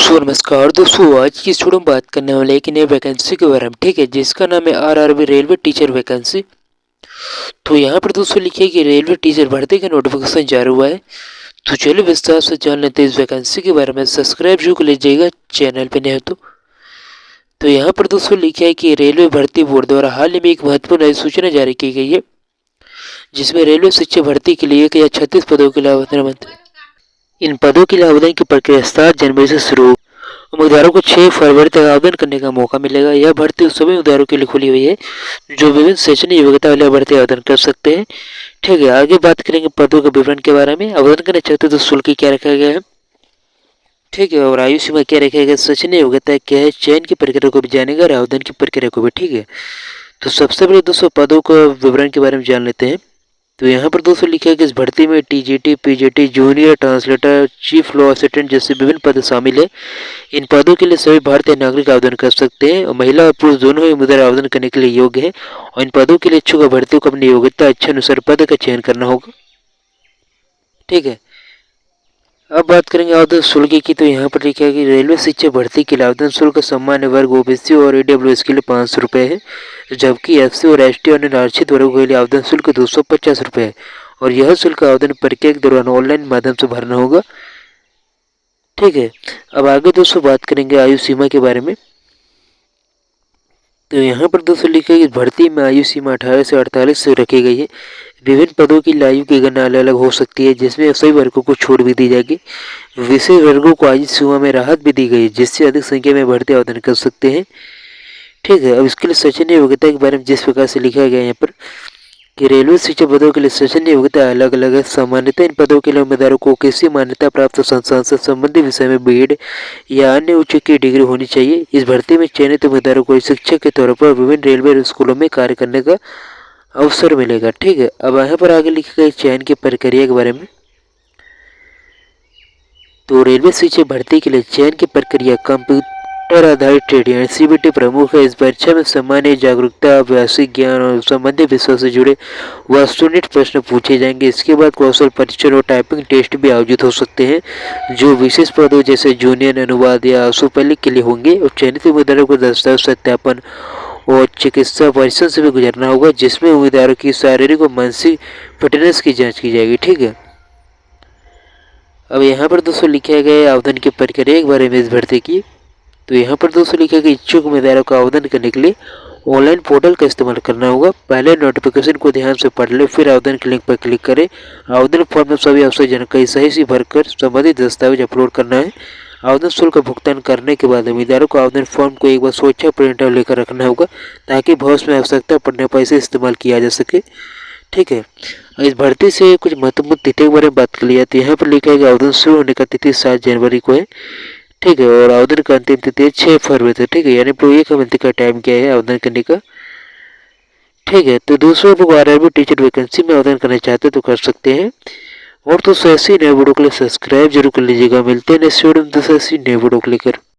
दोस्तों नमस्कार दोस्तों, आज की इस वीडियो में बात करने वाले एक नई वैकेंसी के बारे में, ठीक है, जिसका नाम है आरआरबी रेलवे टीचर वैकेंसी। तो यहाँ पर दोस्तों लिखिए कि रेलवे टीचर भर्ती का नोटिफिकेशन जारी हुआ है। तो चलिए विस्तार से जान लेते हैं इस वैकेंसी के बारे में। सब्सक्राइब जरूर कर लीजिएगा चैनल पे नए हो तो यहाँ पर दोस्तों लिखा है कि रेलवे भर्ती बोर्ड द्वारा हाल ही में एक महत्वपूर्ण अधिसूचना जारी की गई है, जिसमें रेलवे शिक्षक भर्ती के लिए 36 पदों के लिए आवेदन। इन पदों के लिए आवेदन की प्रक्रिया 7 जनवरी से शुरू होगी। उम्मीदवारों को 6 फरवरी तक आवेदन करने का मौका मिलेगा। यह भर्ती उस सभी उम्मीदवारों के लिए खुली हुई है जो विभिन्न शैक्षणिक योग्यता वाले भर्ती आवेदन कर सकते हैं। ठीक है, आगे बात करेंगे पदों के विवरण के बारे में। आवेदन करना चाहते हैं तो शुल्क क्या रखा गया है, ठीक है, और आयु सीमा क्या रखा गया, शैक्षणिक योग्यता क्या है, चयन की प्रक्रिया को भी जानेगा और आवेदन की प्रक्रिया को भी। ठीक है, तो सबसे पहले दोस्तों पदों के विवरण के बारे में जान लेते हैं। तो यहाँ पर दोस्तों लिखा है कि इस भर्ती में TGT, PGT, junior translator, chief law assistant जैसे विभिन्न पद शामिल है। इन पदों के लिए सभी भारतीय नागरिक आवेदन कर सकते हैं और महिला और पुरुष दोनों ही उम्मीदवार आवेदन करने के लिए योग्य है। और इन पदों के लिए इच्छुक अभ्यर्थियों को अपनी योग्यता इच्छा अनुसार पद का चयन करना होगा। ठीक है, अब बात करेंगे आवेदन शुल्क की। तो यहाँ पर लिखा है कि रेलवे शिक्षक भर्ती के लिए आवेदन शुल्क सामान्य वर्ग, ओबीसी और ईडब्ल्यूएस के लिए 500 रुपये है, जबकि एससी और एसटी और आरक्षित वर्गों के लिए आवेदन शुल्क 250 रुपये है। और यह शुल्क आवेदन प्रक्रिया के दौरान ऑनलाइन माध्यम से भरना होगा। ठीक है, अब आगे दोस्तों बात करेंगे आयु सीमा के बारे में। तो यहाँ पर दोस्तों लिखा है कि भर्ती में आयु सीमा 18 से 48 से रखी गई है। विभिन्न पदों की आयु की गणना अलग अलग हो सकती है, जिसमें सभी वर्गों को छूट भी दी जाएगी। विशेष वर्गों को आयु सीमा में राहत भी दी गई है, जिससे अधिक संख्या में भर्ती आवेदन कर सकते हैं। ठीक है, अब इसके लिए शैक्षणिक योग्यता के बारे में जिस प्रकार से लिखा गया है यहाँ पर कि रेलवे शिक्षक पदों के लिए शैक्षणिक योग्यता अलग अलग है। सामान्यतः इन पदों के लिए उम्मीदवारों को किसी मान्यता प्राप्त संस्थान से संबंधित विषय में बीएड या अन्य उच्च की डिग्री होनी चाहिए। इस भर्ती में चयनित उम्मीदवारों को शिक्षक के तौर पर विभिन्न रेलवे स्कूलों में कार्य करने का अवसर मिलेगा। ठीक है, अब यहाँ पर आगे लिखा गया चयन की प्रक्रिया के बारे में। तो रेलवे शिक्षक भर्ती के लिए चयन की प्रक्रिया कंप्यूटर आधारित ट्रेड यानी सीबीटी प्रमुख है। इस परीक्षा में सामान्य जागरूकता, व्यावसायिक ज्ञान और संबंधित विषयों से जुड़े वस्तुनिष्ठ प्रश्न पूछे जाएंगे। इसके बाद कौशल परीक्षण और टाइपिंग टेस्ट भी आयोजित हो सकते हैं, जो विशेष पदों जैसे जूनियर अनुवाद या असुपलिक के लिए होंगे। और चयनित उम्मीदवारों को दस्तावेज सत्यापन और चिकित्सा परीक्षण से भी गुजरना होगा, जिसमें उम्मीदवारों की शारीरिक और मानसिक फिटनेस की जांच की जाएगी। ठीक है, अब यहाँ पर दोस्तों लिखा गया है आवेदन की प्रक्रिया के बारे में इस भर्ती की। तो यहाँ पर दोस्तों लिखा है कि इच्छुक उम्मीदवारों को आवेदन करने के लिए ऑनलाइन पोर्टल का इस्तेमाल करना होगा। पहले नोटिफिकेशन को ध्यान से पढ़ ले, फिर आवेदन के लिंक पर क्लिक करें। आवेदन फॉर्म में सभी आवश्यक जानकारी सही से भरकर संबंधित दस्तावेज अपलोड करना है। आवेदन शुल्क का भुगतान करने के बाद उम्मीदवारों को आवेदन फॉर्म को एक बार स्वच्छ प्रिंट आउट लेकर रखना होगा, ताकि भविष्य में आवश्यकता पड़ने पर इसे इस्तेमाल किया जा सके। ठीक है, इस भर्ती से कुछ महत्वपूर्ण तिथि के बारे में बात कर लिया। तो यहाँ पर लिखा है कि आवेदन शुरू होने का तिथि 7 जनवरी को है। ठीक है, और आवेदन का अंतिम तिथि 6 फरवरी तक। ठीक है, यानी पूरे 1 महीने का टाइम क्या है आवेदन करने का। ठीक है, तो दोस्तों लोग आरआरबी टीचर वैकेंसी में आवेदन करना चाहते हैं तो कर सकते हैं। और दोस्तों ऐसी नए वीडियो के लिए सब्सक्राइब जरूर कर लीजिएगा। मिलते हैं नेक्स्ट वीडियो में दोस्तों ऐसी नए वीडियो को लेकर।